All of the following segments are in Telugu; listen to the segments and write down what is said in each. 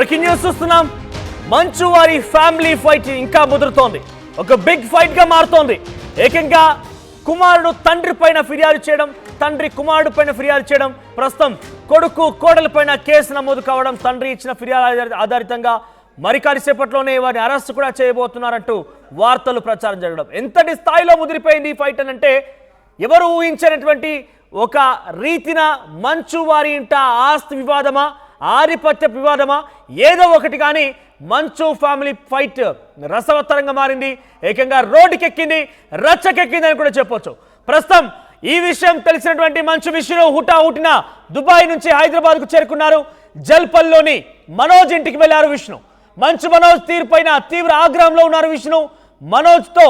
బ్రేకింగ్ న్యూస్ చూస్తున్నాం. మంచు వారి ఫ్యామిలీ ఫైట్ ఇంకా ముదురుతోంది. ఒక బిగ్ ఫైట్ గా మారుతోంది. ఏకంగా కుమారుడు తండ్రి పైన ఫిర్యాదు చేయడం, తండ్రి కుమారుడు పైన ఫిర్యాదు చేయడం, ప్రస్తుతం కొడుకు కోడల పైన కేసు నమోదు కావడం, తండ్రి ఇచ్చిన ఫిర్యాదు ఆధారితంగా మరి కాసేపట్లోనే వారిని అరెస్ట్ కూడా చేయబోతున్నారంటూ వార్తలు ప్రచారం జరగడం. ఎంతటి స్థాయిలో ముదిరిపోయింది ఈ ఫైట్ అని అంటే ఎవరు ఊహించినటువంటి ఒక రీతిన మంచు వారి ఇంట ఆస్తి వివాదమా, ఆధిపత్య వివాదమా, ఏదో ఒకటి కానీ మంచు ఫ్యామిలీ ఫైట్ రసవత్తరంగా మారింది. ఏకంగా రోడ్డుకెక్కింది, రచ్చకెక్కింది అని కూడా చెప్పొచ్చు. ప్రస్తుతం ఈ విషయం తెలిసినటువంటి మంచు విష్ణు హుటాహుటిన దుబాయ్ నుంచి హైదరాబాద్కు చేరుకున్నారు. జల్పల్లోని మనోజ్ ఇంటికి వెళ్లారు విష్ణు. మంచు మనోజ్ తీరుపైన తీవ్ర ఆగ్రహంలో ఉన్నారు విష్ణు. మనోజ్తో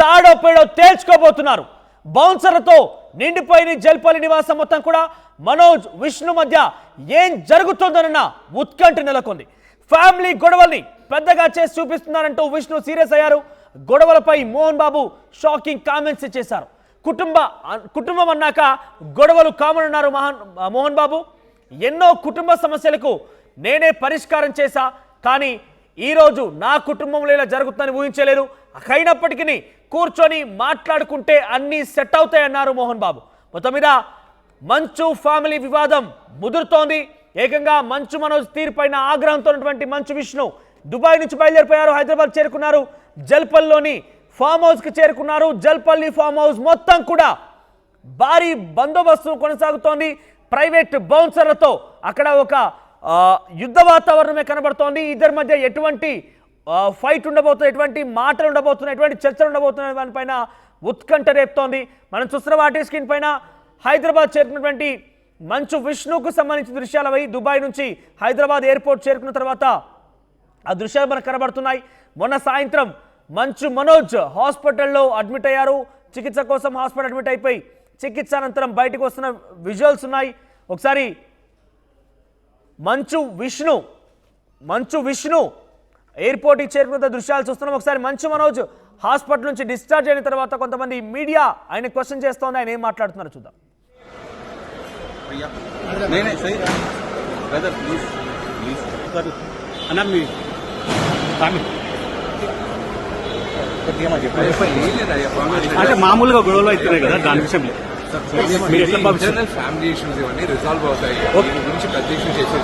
తాడో పేడో తేల్చుకోబోతున్నారు. బౌన్సర్లతో నిండిపోయిన జల్పల్లి నివాసం మొత్తం కూడా మనోజ్ విష్ణు మధ్య ఏం జరుగుతుందన్న ఉత్కంఠ నెలకొంది. ఫ్యామిలీ గొడవల్ని పెద్దగా చేసి చూపిస్తున్నారంటూ విష్ణు సీరియస్ అయ్యారు. గొడవలపై మోహన్ బాబు షాకింగ్ కామెంట్స్ చేశారు. కుటుంబం అన్నాక గొడవలు కామన్ అన్నారు మోహన్ బాబు. ఎన్నో కుటుంబ సమస్యలకు నేనే పరిష్కారం చేశా, కానీ ఈరోజు నా కుటుంబంలో ఇలా జరుగుతుందని ఊహించలేరు. అయినప్పటికీ కూర్చొని మాట్లాడుకుంటే అన్నీ సెట్ అవుతాయన్నారు మోహన్ బాబు. మొత్తం మీద మంచు ఫ్యామిలీ వివాదం ముదురుతోంది. ఏకంగా మంచు మనోజ్ తీరుపైన ఆగ్రహంతో ఉన్నటువంటి మంచు విష్ణు దుబాయ్ నుంచి బయలుదేరిపోయారు, హైదరాబాద్ చేరుకున్నారు. జల్పల్లిలోని ఫామ్ హౌస్కి చేరుకున్నారు. జల్పల్లి ఫామ్ హౌస్ మొత్తం కూడా భారీ బందోబస్తు కొనసాగుతోంది. ప్రైవేట్ బౌన్సర్లతో అక్కడ ఒక యుద్ధ వాతావరణమే కనబడుతోంది. ఇద్దరి మధ్య ఎటువంటి ఫైట్ ఉండబోతుంది, ఎటువంటి మాటలు ఉండబోతున్నాయి, ఎటువంటి చర్చలు ఉండబోతున్నాయి దానిపైన ఉత్కంఠ రేపుతోంది. మనం చూస్తున్న వాటి స్క్రీన్ పైన హైదరాబాద్ చేరుకున్నటువంటి మంచు విష్ణుకు సంబంధించిన దృశ్యాలు అవి. దుబాయ్ నుంచి హైదరాబాద్ ఎయిర్పోర్ట్ చేరుకున్న తర్వాత ఆ దృశ్యాలు మనకు కనబడుతున్నాయి. మొన్న సాయంత్రం మంచు మనోజ్ హాస్పిటల్లో అడ్మిట్ అయ్యారు. చికిత్స కోసం హాస్పిటల్ అడ్మిట్ అయిపోయి చికిత్స అనంతరం బయటకు వస్తున్న విజువల్స్ ఉన్నాయి. ఒకసారి మంచు విష్ణు ఎయిర్పోర్ట్కి చేరుకున్న దృశ్యాలు చూస్తున్నాం. ఒకసారి మంచు మనోజ్ హాస్పిటల్ నుంచి డిశ్చార్జ్ అయిన తర్వాత కొంతమంది మీడియా ఆయన క్వశ్చన్ చేస్తోంది. ఆయన ఏం మాట్లాడుతున్నారో చూద్దాం. అంటే మామూలుగా గొడవలు అవుతున్నాయి కదా, దాని విషయంలో ఫ్యామిలీ ఇష్యూస్ ఇవన్నీ రిజాల్వ్ అవుతాయి. దీని గురించి పెద్ద ఇష్యూ చేసే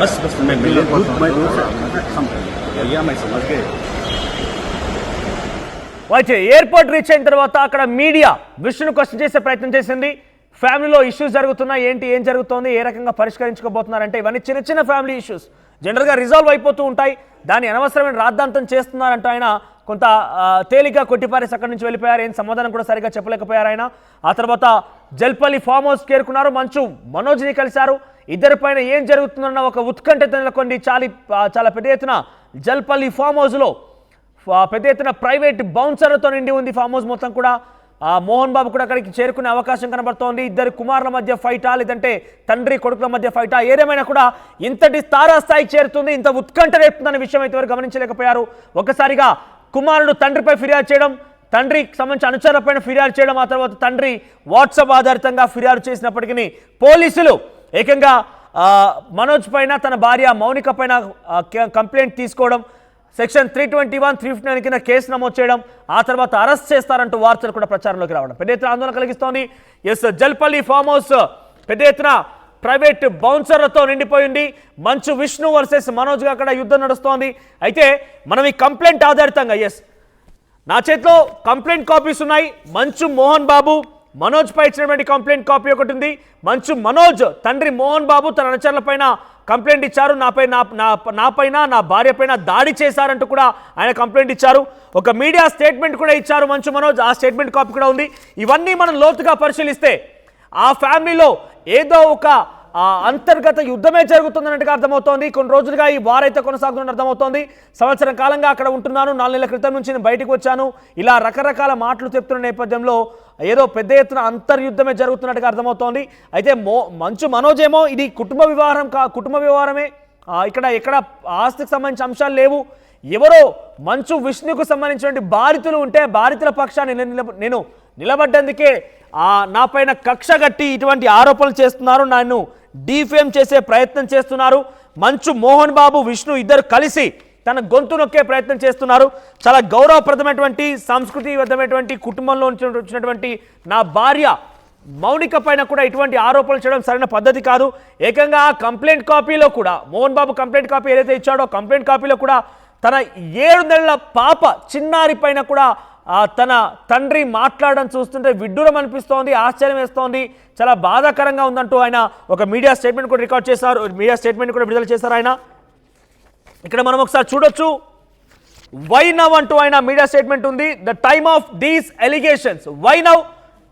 बस बस मैं అయితే ఎయిర్పోర్ట్ రీచ్ అయిన తర్వాత అక్కడ మీడియా విష్ణును క్వశ్చన్ చేసే ప్రయత్నం చేసింది. ఫ్యామిలీలో ఇష్యూస్ జరుగుతున్నాయి, ఏం జరుగుతోంది, ఏ రకంగా పరిష్కరించుకోబోతున్నారంటే ఇవన్నీ చిన్న చిన్న ఫ్యామిలీ ఇష్యూస్ జనరల్గా రిజాల్వ్ అయిపోతూ ఉంటాయి. దాన్ని అనవసరమైన రాద్ధాంతం చేస్తున్నారంటూ ఆయన కొంత తేలిగ్గా కొట్టిపారేసి అక్కడి నుంచి వెళ్ళిపోయారు. ఏం సమాధానం కూడా సరిగ్గా చెప్పలేకపోయారు ఆయన. ఆ తర్వాత జల్పల్లి ఫామ్ హౌస్ చేరుకున్నారు. మంచు మనోజ్ని కలిశారు. ఇద్దరిపైన ఏం జరుగుతుందన్న ఒక ఉత్కంఠ నెలకొంది. చాలా పెద్ద ఎత్తున జల్పల్లి ఫామ్ హౌస్లో పెద్ద ఎత్తున ప్రైవేట్ బౌన్సర్లతో నిండి ఉంది ఫామ్ హౌస్ మొత్తం కూడా. మోహన్ బాబు కూడా అక్కడికి చేరుకునే అవకాశం కనబడుతోంది. ఇద్దరు కుమారుల మధ్య ఫైటా, లేదంటే తండ్రి కొడుకుల మధ్య ఫైటా, ఏదేమైనా కూడా ఇంతటి తారాస్థాయికి చేరుతుంది, ఇంత ఉత్కంఠ రేపుతుందనే విషయం అయితే ఎవరు గమనించలేకపోయారు. ఒక్కసారిగా కుమారుడు తండ్రిపై ఫిర్యాదు చేయడం, తండ్రికి సంబంధించిన అనుచరులపైన ఫిర్యాదు చేయడం, ఆ తర్వాత తండ్రి వాట్సాప్ ఆధారితంగా ఫిర్యాదు చేసినప్పటికీ పోలీసులు ఏకంగా మనోజ్ పైన, తన భార్య మౌనిక పైన కంప్లైంట్ తీసుకోవడం, సెక్షన్ 321, 359 కింద కేసు నమోదు చేయడం, ఆ తర్వాత అరెస్ట్ చేస్తారంటూ వార్తలు కూడా ప్రచారంలోకి రావడం పెద్ద ఎత్తున ఆందోళన కలిగిస్తోంది. జల్పల్లి ఫామ్ హౌస్ పెద్ద ఎత్తున ప్రైవేట్ బౌన్సర్లతో నిండిపోయింది. మంచు విష్ణు వర్సెస్ మనోజ్గా అక్కడ యుద్ధం నడుస్తోంది. అయితే మనం ఈ కంప్లైంట్ ఆధారితంగా నా చేతిలో కంప్లైంట్ కాపీస్ ఉన్నాయి. మంచు మోహన్ బాబు మనోజ్ పై ఇచ్చినటువంటి కంప్లైంట్ కాపీ ఒకటి ఉంది. మంచు మనోజ్ తండ్రి మోహన్ బాబు తన అనుచరుల పైన కంప్లైంట్ ఇచ్చారు. నాపైన నా భార్య పైన దాడి చేశారంటూ కూడా ఆయన కంప్లైంట్ ఇచ్చారు. ఒక మీడియా స్టేట్మెంట్ కూడా ఇచ్చారు మంచు మనోజ్. ఆ స్టేట్మెంట్ కాపీ కూడా ఉంది. ఇవన్నీ మనం లోతుగా పరిశీలిస్తే ఆ ఫ్యామిలీలో ఏదో ఒక అంతర్గత యుద్ధమే జరుగుతుందన్నట్టుగా అర్థమవుతోంది. కొన్ని రోజులుగా ఈ వారైతే కొనసాగుతున్నట్టు అర్థమవుతోంది. సంవత్సరం కాలంగా అక్కడ ఉంటున్నాను, 4 నెలల క్రితం నుంచి నేను బయటకు వచ్చాను, ఇలా రకరకాల మాటలు చెప్తున్న నేపథ్యంలో ఏదో పెద్ద ఎత్తున అంతర్యుద్ధమే జరుగుతున్నట్టుగా అర్థమవుతోంది. అయితే మంచు మనోజ్ ఏమో ఇది కుటుంబ వ్యవహారమే, ఇక్కడ ఎక్కడ ఆస్తికి సంబంధించిన అంశాలు లేవు, ఎవరో మంచు విష్ణుకు సంబంధించిన బాధితులు ఉంటే బాధితుల పక్షాన్ని నేను నిలబడ్డందుకే నా పైన కక్ష కట్టి ఇటువంటి ఆరోపణలు చేస్తున్నారు, నన్ను డీఫేమ్ చేసే ప్రయత్నం చేస్తున్నారు. మంచు మోహన్ బాబు విష్ణు ఇద్దరు కలిసి తన గొంతు నొక్కే ప్రయత్నం చేస్తున్నారు. చాలా గౌరవప్రదమైనటువంటి సంస్కృతిబద్ధమైనటువంటి కుటుంబంలో వచ్చినటువంటి నా భార్య మౌనిక పైన కూడా ఇటువంటి ఆరోపణలు చేయడం సరైన పద్ధతి కాదు. ఏకంగా ఆ కంప్లైంట్ కాపీలో కూడా మోహన్ బాబు కంప్లైంట్ కాపీ ఏదైతే ఇచ్చాడో కంప్లైంట్ కాపీలో కూడా తన 7 నెలల పాప చిన్నారి పైన కూడా తన తండ్రి మాట్లాడడం చూస్తుంటే విడ్డూరం అనిపిస్తోంది, ఆశ్చర్యం వేస్తోంది, చాలా బాధాకరంగా ఉందంటూ ఆయన ఒక మీడియా స్టేట్మెంట్ కూడా రికార్డ్ చేశారు, మీడియా స్టేట్మెంట్ కూడా విడుదల చేశారు ఆయన. ఇక్కడ మనం ఒకసారి చూడొచ్చు. వై నవ్ అంటూ ఆయన మీడియా స్టేట్మెంట్ ఉంది. The time of these allegations, why now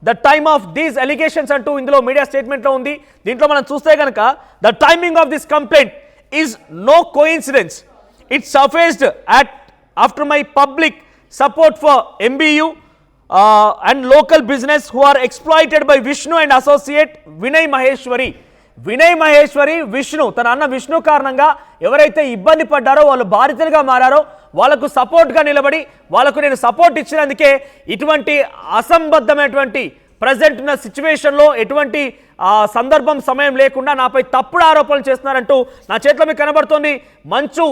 the time of these allegations అంటూ ఇందులో మీడియా స్టేట్మెంట్లో ఉంది. దీంట్లో మనం చూస్తే కనుక the timing of this complaint is no coincidence. It surfaced after my public support for MBU and local business who are exploited by Vishnu and associate Vinay Maheshwari. Vinay Maheshwari Vishnu తన అన్న విష్ణు కారణంగా ఎవరైతే ఇబ్బంది పడ్డారో వాళ్ళు బాధితులుగా మారారో వాళ్ళకు సపోర్ట్గా నిలబడి వాళ్ళకు నేను సపోర్ట్ ఇచ్చినందుకే ఇటువంటి అసంబద్ధమైనటువంటి ప్రజెంట్ ఉన్న సిచ్యువేషన్లో ఎటువంటి సందర్భం సమయం లేకుండా నాపై తప్పుడు ఆరోపణలు చేస్తున్నారంటూ నా చేతిలో మీకు కనబడుతోంది. మంచు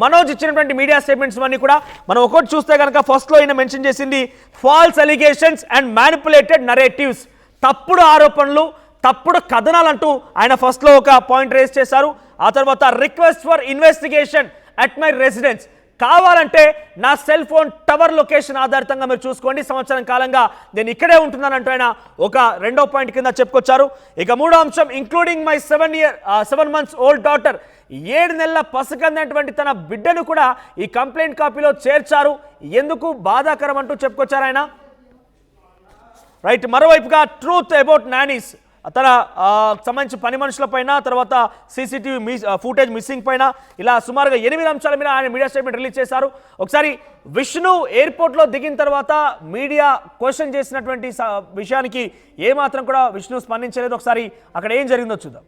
మనోజ్ ఇచ్చినటువంటి మీడియా స్టేట్మెంట్స్ అన్నీ కూడా మనం ఒకటి చూస్తే కనుక ఫస్ట్లో ఈయన మెన్షన్ చేసింది false allegations and manipulated narratives, తప్పుడు ఆరోపణలు తప్పుడు కథనాలంటూ ఆయన ఫస్ట్లో ఒక పాయింట్ రేస్ చేశారు. ఆ తర్వాత request for investigation at my residence, కావాలంటే నా సెల్ ఫోన్ టవర్ లొకేషన్ ఆధారితంగా మీరు చూసుకోండి, సంవత్సరం కాలంగా నేను ఇక్కడే ఉంటున్నానంటూ ఆయన ఒక రెండో పాయింట్ కింద చెప్పుకొచ్చారు. ఇక మూడో అంశం including my 7 months old daughter, 7 నెలల పసికందటువంటి తన బిడ్డను కూడా ఈ కంప్లైంట్ కాపీలో చేర్చారు, ఎందుకు బాధాకరం అంటూ చెప్పుకొచ్చారు ఆయన. రైట్, మరోవైపుగా ట్రూత్ అబౌట్ నానీస్, తన సంబంధించి పని మనుషుల పైన తర్వాత సీసీటీవీ ఫుటేజ్ మిస్సింగ్ పైన ఇలా సుమారుగా 8 అంశాల మీద ఆయన మీడియా స్టేట్మెంట్ రిలీజ్ చేశారు. ఒకసారి విష్ణు ఎయిర్పోర్ట్లో దిగిన తర్వాత మీడియా క్వశ్చన్ చేసినటువంటి విషయానికి ఏమాత్రం కూడా విష్ణు స్పందించలేదు. ఒకసారి అక్కడ ఏం జరిగిందో చూద్దాం.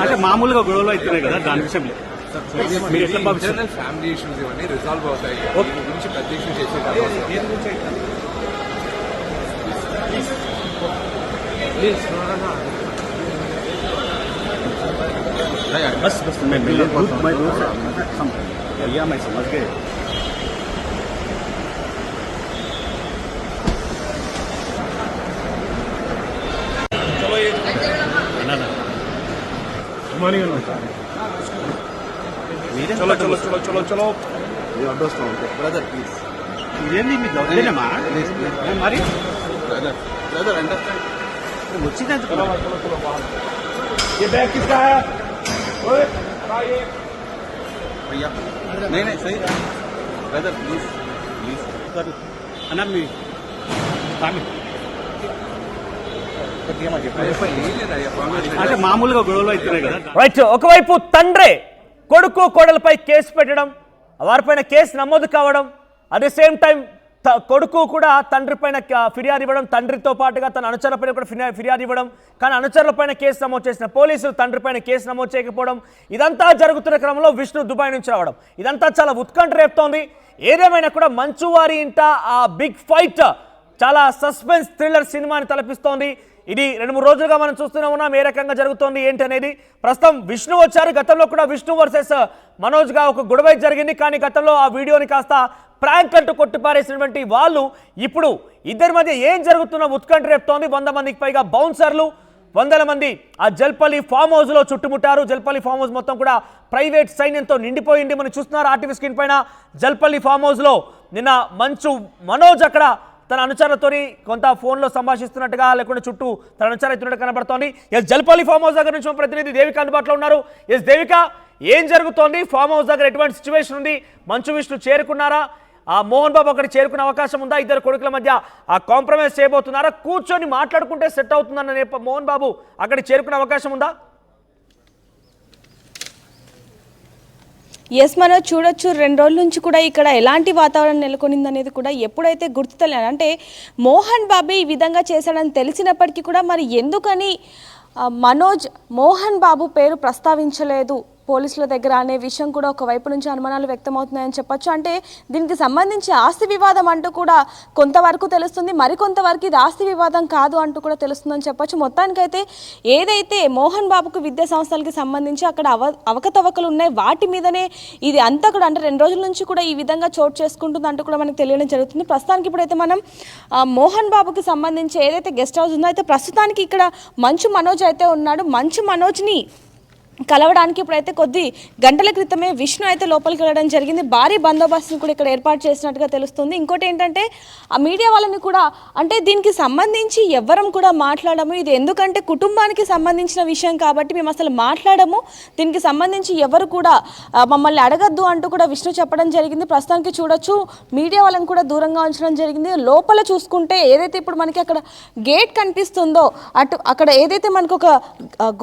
అంటే మామూలుగా గొడవలు అవుతున్నాయి కదా, దాని విషయం లేదు. మీరు ఎట్లా భావిస్తారు? ఫ్యామిలీ ఇష్యూస్ ఇవన్నీ రిజాల్వ్ అవుతాయి, దీని గురించి పెద్ద ఇష్యూ చేసే बस बस मैं भैया मैं समझ गए. चलो ये ना चलो चलो चलो चलो चलो ब्रदर प्लीज ఇదేంటి మీకు వదిలేనమ్మా మరి బ్రదర్ అండర్స్టాండ్ వచ్చింది ये बैग किसका है? ओए भैया नहीं नहीं सही ब्रदर प्लीज అన్న మీ అంటే మామూలుగా గొడవలు అవుతున్నాయి కదా. రైట్, ఒకవైపు తండ్రే కొడుకు కోడలపై కేసు పెట్టడం, వారిపైన కేసు నమోదు కావడం, అట్ ది సేమ్ టైం కొడుకు కూడా తండ్రి పైన ఫిర్యాదు ఇవ్వడం, తండ్రితో పాటుగా తన అనుచరులపైన కూడా ఫిర్యాదు ఇవ్వడం, కానీ అనుచరులపైన కేసు నమోదు చేసిన పోలీసులు తండ్రి పైన కేసు నమోదు చేయకపోవడం, ఇదంతా జరుగుతున్న క్రమంలో విష్ణు దుబాయ్ నుంచి రావడం, ఇదంతా చాలా ఉత్కంఠ రేపుతోంది. ఏదేమైనా కూడా మంచువారి ఇంట ఆ బిగ్ ఫైట్ చాలా సస్పెన్స్ థ్రిల్లర్ సినిమాని తలపిస్తోంది. ఇది 2-3 రోజులుగా మనం చూస్తూనే ఉన్నాం ఏ రకంగా జరుగుతోంది ఏంటి అనేది. ప్రస్తుతం విష్ణు వచ్చారు, గతంలో కూడా విష్ణు వర్సెస్ మనోజ్గా ఒక గొడవ జరిగింది, కానీ గతంలో ఆ వీడియోని కాస్త ప్రాంక్ అంటూ కొట్టిపారేసినటువంటి వాళ్ళు ఇప్పుడు ఇద్దరి మధ్య ఏం జరుగుతున్న ఉత్కంఠ రేపుతోంది. 100 మందికి పైగా బౌన్సర్లు, 100 మంది ఆ జల్పల్లి ఫామ్ హౌస్లో చుట్టుముట్టారు. జల్పల్లి ఫామ్ హౌస్ మొత్తం కూడా ప్రైవేట్ సైన్యంతో నిండిపోయింది. మనం చూస్తున్నారు ఆర్టీవీ స్క్రీన్ పైన జల్పల్లి ఫామ్ హౌస్లో నిన్న మంచు మనోజ్ అక్కడ తన అనుచరులతో కొంత ఫోన్లో సంభాషిస్తున్నట్టుగా లేకుంటే చుట్టూ తన అనుచరులు కనబడుతోంది. ఎస్, జల్పల్లి ఫామ్ హౌస్ దగ్గర నుంచి ప్రతినిధి దేవిక అందుబాటులో ఉన్నారు. ఎస్ దేవిక, ఏం జరుగుతోంది? ఫామ్ హౌస్ దగ్గర ఎటువంటి సిచ్యువేషన్ ఉంది? మంచు విష్ణు చేరుకున్నారా? ఆ మోహన్ బాబు అక్కడ చేరుకునే అవకాశం ఉందా? ఇద్దరు కొడుకుల మధ్య ఆ కాంప్రమైజ్ చేయబోతున్నారా? కూర్చొని మాట్లాడుకుంటే సెట్ అవుతుందన్న మోహన్ బాబు అక్కడికి చేరుకునే అవకాశం ఉందా? ఎస్ మనం చూడొచ్చు 2 రోజుల నుంచి కూడా ఇక్కడ ఎలాంటి వాతావరణం నెలకొనింది అనేది కూడా ఎప్పుడైతే గుర్తు తెలియదు అంటే మోహన్ బాబు ఈ విధంగా చేశాడని తెలిసినప్పటికీ కూడా మరి ఎందుకని మోహన్ బాబు పేరు ప్రస్తావించలేదు పోలీసుల దగ్గర అనే విషయం కూడా ఒకవైపు నుంచి అనుమానాలు వ్యక్తమవుతున్నాయని చెప్పొచ్చు. అంటే దీనికి సంబంధించి ఆస్తి వివాదం అంటూ కూడా కొంతవరకు తెలుస్తుంది, మరికొంతవరకు ఇది ఆస్తి వివాదం కాదు అంటూ కూడా తెలుస్తుందని చెప్పొచ్చు. మొత్తానికైతే ఏదైతే మోహన్ బాబుకు విద్యా సంస్థలకి సంబంధించి అక్కడ అవకతవకలు ఉన్నాయి వాటి మీదనే ఇది అంతా కూడా అంటే 2 రోజుల నుంచి కూడా ఈ విధంగా చోటు చేసుకుంటుంది అంటూ కూడా మనకు తెలియడం జరుగుతుంది. ప్రస్తుతానికి ఇప్పుడైతే మనం మోహన్ బాబుకి సంబంధించి ఏదైతే గెస్ట్ హౌస్ ఉందో అయితే ప్రస్తుతానికి ఇక్కడ మంచు మనోజ్ అయితే ఉన్నాడు. మంచు మనోజ్ని కలవడానికి ఇప్పుడైతే కొద్ది గంటల క్రితమే విష్ణు అయితే లోపలికి వెళ్ళడం జరిగింది. భారీ బందోబస్తుని కూడా ఇక్కడ ఏర్పాటు చేసినట్టుగా తెలుస్తుంది. ఇంకోటి ఏంటంటే ఆ మీడియా వాళ్ళని కూడా అంటే దీనికి సంబంధించి ఎవ్వరం కూడా మాట్లాడము, ఇది ఎందుకంటే కుటుంబానికి సంబంధించిన విషయం కాబట్టి మేము అసలు మాట్లాడము, దీనికి సంబంధించి ఎవరు కూడా మమ్మల్ని అడగద్దు అంటూ కూడా విష్ణు చెప్పడం జరిగింది. ప్రస్తుతానికి చూడొచ్చు మీడియా వాళ్ళని కూడా దూరంగా ఉంచడం జరిగింది. లోపల చూసుకుంటే ఏదైతే ఇప్పుడు మనకి అక్కడ గేట్ కనిపిస్తుందో అక్కడ ఏదైతే మనకు ఒక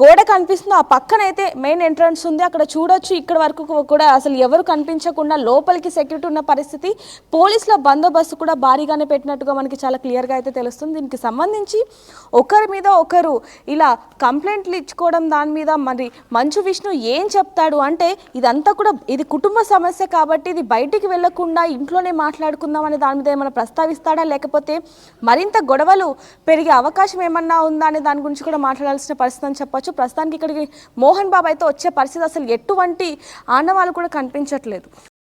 గోడ కనిపిస్తుందో ఆ పక్కనైతే మెయిన్ ఎంట్రన్స్ ఉంది, అక్కడ చూడొచ్చు. ఇక్కడ వరకు కూడా అసలు ఎవరు కనిపించకుండా లోపలికి సెక్యూరిటీ ఉన్న పరిస్థితి, పోలీసుల బందోబస్తు కూడా భారీగానే పెట్టినట్టుగా మనకి చాలా క్లియర్గా అయితే తెలుస్తుంది. దీనికి సంబంధించి ఒకరి మీద ఒకరు ఇలా కంప్లైంట్లు ఇచ్చుకోవడం దాని మీద మరి మంచు విష్ణు ఏం చెప్తాడు అంటే ఇదంతా కూడా ఇది కుటుంబ సమస్య కాబట్టి ఇది బయటికి వెళ్లకుండా ఇంట్లోనే మాట్లాడుకుందాం అనే దాని మీద ఏమైనా ప్రస్తావిస్తాడా, లేకపోతే మరింత గొడవలు పెరిగే అవకాశం ఏమన్నా ఉందా అనే దాని గురించి కూడా మాట్లాడాల్సిన పరిస్థితి అని చెప్పొచ్చు. ప్రస్తుతానికి ఇక్కడికి మోహన్ బాబు అయితే వచ్చే పరిస్థితి అసలు ఎటువంటి ఆనవాళ్ళు కూడా కనిపించట్లేదు.